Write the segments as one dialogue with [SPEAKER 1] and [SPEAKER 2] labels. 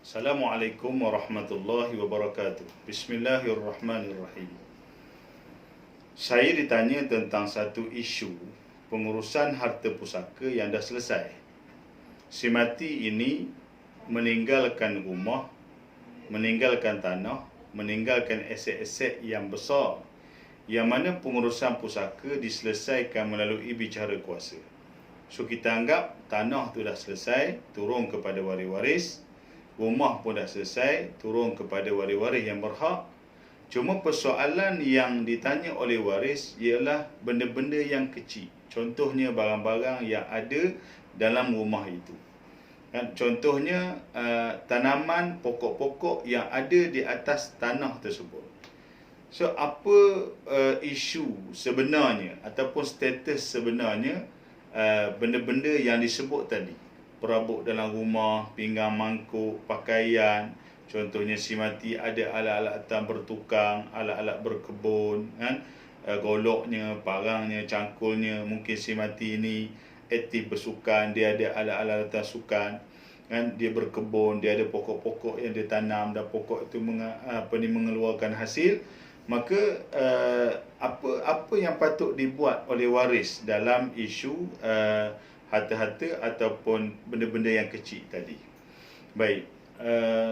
[SPEAKER 1] Assalamualaikum warahmatullahi wabarakatuh. Bismillahirrahmanirrahim. Saya ditanya tentang satu isu pengurusan harta pusaka yang dah selesai. Si mati ini meninggalkan rumah, meninggalkan tanah, meninggalkan aset-aset yang besar, yang mana pengurusan pusaka diselesaikan melalui bicara kuasa. So kita anggap tanah tu dah selesai, turun kepada waris-waris. Rumah pun dah selesai, turun kepada waris-waris yang berhak. Cuma persoalan yang ditanya oleh waris ialah benda-benda yang kecil. Contohnya barang-barang yang ada dalam rumah itu. Contohnya tanaman pokok-pokok yang ada di atas tanah tersebut. So apa isu sebenarnya ataupun status sebenarnya benda-benda yang disebut tadi? Perabot dalam rumah, pinggan mangkuk, pakaian. Contohnya si mati ada alat-alat bertukang, alat-alat berkebun, goloknya, parangnya, cangkulnya. Mungkin si mati ini aktif bersukan, dia ada alat-alat sukan, dia berkebun, dia ada pokok-pokok yang dia tanam dan pokok itu mengeluarkan hasil. Maka apa yang patut dibuat oleh waris dalam isu harta-harta ataupun benda-benda yang kecil tadi. Baik,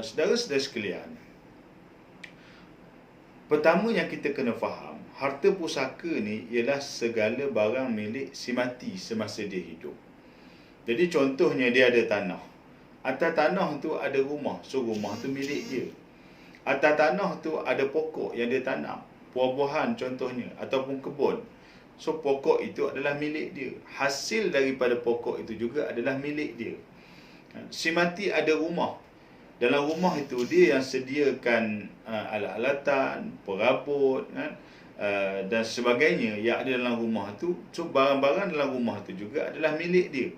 [SPEAKER 1] saudara-saudara sekalian, pertama yang kita kena faham, harta pusaka ni ialah segala barang milik si mati semasa dia hidup. Jadi contohnya dia ada tanah. Atas tanah tu ada rumah, so rumah tu milik dia. Atas tanah tu ada pokok yang dia tanam, buah-buahan contohnya, ataupun kebun. So pokok itu adalah milik dia. Hasil daripada pokok itu juga adalah milik dia. Si mati ada rumah. Dalam rumah itu dia yang sediakan alat-alatan, perabot, dan sebagainya yang ada dalam rumah itu. So barang-barang dalam rumah itu juga adalah milik dia.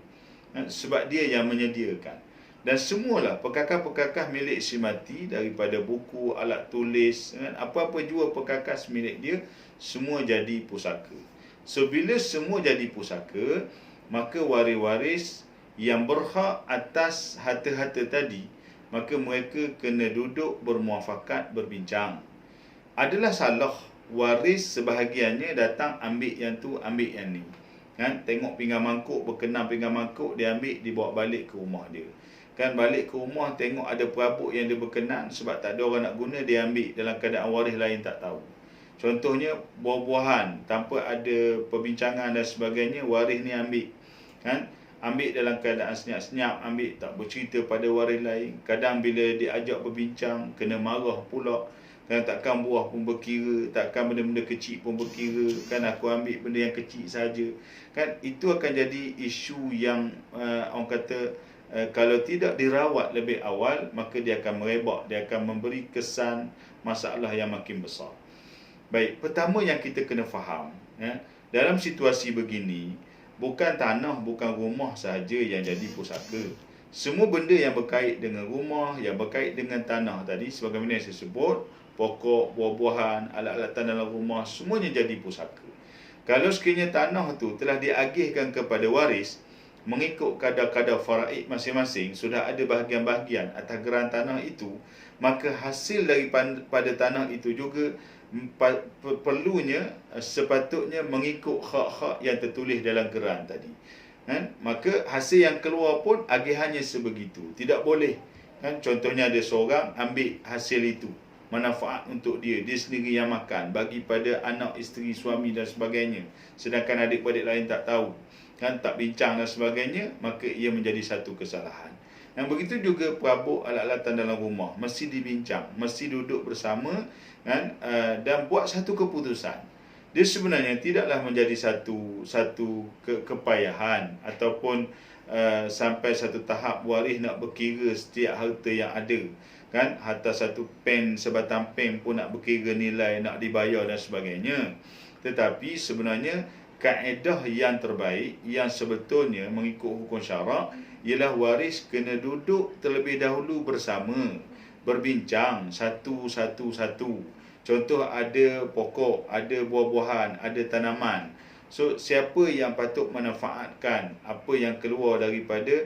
[SPEAKER 1] Sebab dia yang menyediakan. Dan semualah perkakas-perkakas milik si mati, daripada buku, alat tulis, apa-apa jua perkakas milik dia, semua jadi pusaka. So bila semua jadi pusaka, maka waris-waris yang berhak atas harta-harta tadi, maka mereka kena duduk bermuafakat, berbincang. Adalah salah waris sebahagiannya datang ambil yang tu, ambil yang ni. Tengok pinggan mangkuk, berkenaan pinggan mangkuk, dia ambil, dibawa balik ke rumah dia. Balik ke rumah, tengok ada perabot yang dia berkenan, sebab tak ada orang nak guna, dia ambil dalam keadaan waris lain tak tahu. Contohnya buah-buahan, tanpa ada perbincangan dan sebagainya, waris ni ambil. Ambil dalam keadaan senyap-senyap, ambil, tak bercerita pada waris lain. Kadang bila diajak berbincang, kena marah pula. Takkan buah pun berkira, takkan benda-benda kecil pun berkira. Aku ambil benda yang kecil saja. Itu akan jadi isu yang orang kata, kalau tidak dirawat lebih awal, maka dia akan merebak, dia akan memberi kesan masalah yang makin besar. Baik, pertama yang kita kena faham, dalam situasi begini, bukan tanah, bukan rumah sahaja yang jadi pusaka. Semua benda yang berkait dengan rumah, yang berkait dengan tanah tadi, sebagaimana yang saya sebut, pokok, buah-buahan, alat-alat dalam rumah, semuanya jadi pusaka. Kalau sekiranya tanah tu telah diagihkan kepada waris, mengikut kadar-kadar faraid masing-masing, sudah ada bahagian-bahagian atas geran tanah itu, maka hasil daripada tanah itu juga perlunya, sepatutnya mengikut hak-hak yang tertulis dalam geran tadi. Maka hasil yang keluar pun agihannya sebegitu. Tidak boleh, contohnya ada seorang ambil hasil itu, manfaat untuk dia sendiri yang makan, bagi pada anak, isteri, suami dan sebagainya, sedangkan adik-adik lain tak tahu, tak bincang dan sebagainya, maka ia menjadi satu kesalahan. Dan begitu juga perabot, alat-alatan dalam rumah, mesti dibincang, mesti duduk bersama, dan buat satu keputusan. Dia sebenarnya tidaklah menjadi satu kepayahan ataupun sampai satu tahap waris nak berkira setiap harta yang ada. Harta satu pen, sebatang pen pun nak berkira nilai, nak dibayar dan sebagainya. Tetapi sebenarnya kaedah yang terbaik, yang sebetulnya mengikut hukum syarak, ialah waris kena duduk terlebih dahulu bersama, berbincang satu. Contoh, ada pokok, ada buah-buahan, ada tanaman. So siapa yang patut manfaatkan apa yang keluar daripada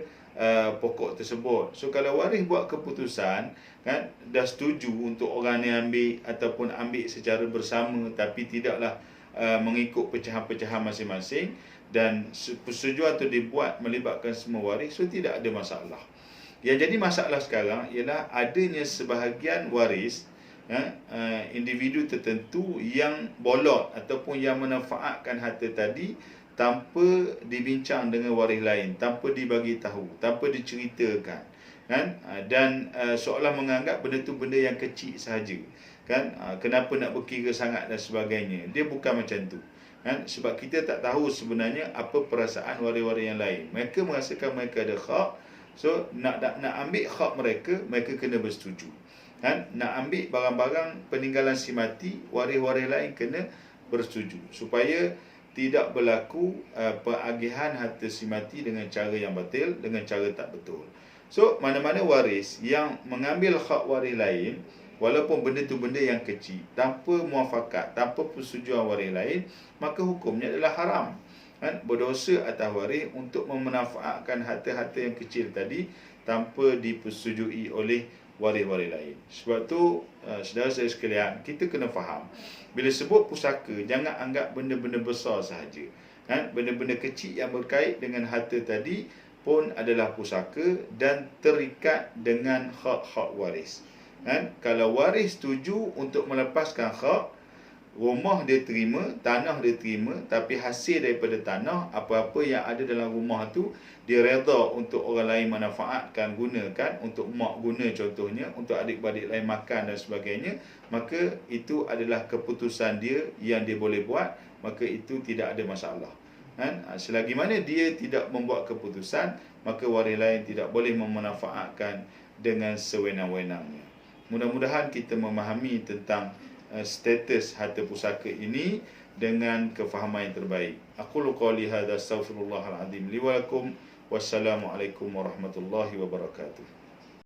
[SPEAKER 1] pokok tersebut. So kalau waris buat keputusan kan, dah setuju untuk orang ni ambil ataupun ambil secara bersama tapi tidaklah mengikut pecahan-pecahan masing-masing, dan persetujuan itu dibuat melibatkan semua waris, so tidak ada masalah. Yang jadi masalah sekarang ialah adanya sebahagian waris, individu tertentu yang bolot ataupun yang memanfaatkan harta tadi tanpa dibincang dengan waris lain, tanpa dibagi tahu, tanpa diceritakan, kan, dan seolah menganggap benda tu benda yang kecil sahaja, kan, kenapa nak berkira sangat dan sebagainya. Dia bukan macam tu, kan, sebab kita tak tahu sebenarnya apa perasaan waris-waris yang lain. Mereka merasakan mereka ada hak, so nak ambil hak mereka, mereka kena bersetuju, kan. Nak ambil barang-barang peninggalan si mati, waris-waris lain kena bersetuju supaya tidak berlaku pengagihan harta si mati dengan cara yang batil, dengan cara tak betul. So mana-mana waris yang mengambil hak waris lain, walaupun benda tu benda yang kecil, tanpa muafakat, tanpa persetujuan waris lain, maka hukumnya adalah haram, kan, berdosa atas waris untuk memanfaatkan harta-harta yang kecil tadi tanpa dipersetujui oleh waris-waris lain. Sebab tu saudara saya sekalian, kita kena faham, bila sebut pusaka, jangan anggap benda-benda besar sahaja, kan. Benda-benda kecil yang berkait dengan harta tadi pun adalah pusaka dan terikat dengan hak-hak waris, kan. Kalau waris setuju untuk melepaskan hak, rumah dia terima, tanah dia terima, tapi hasil daripada tanah, apa-apa yang ada dalam rumah tu, dia reda untuk orang lain manfaatkan, gunakan, untuk mak guna contohnya, untuk adik-beradik lain makan dan sebagainya, maka itu adalah keputusan dia yang dia boleh buat, maka itu tidak ada masalah, kan. Selagi mana dia tidak membuat keputusan, maka waris lain tidak boleh memanfaatkan dengan sewenang-wenangnya. Mudah-mudahan kita memahami tentang status harta pusaka ini dengan kefahaman yang terbaik. Aqulu qawli hadza, astaghfirullahal azim li wa lakum. Wassalamualaikum warahmatullahi wabarakatuh.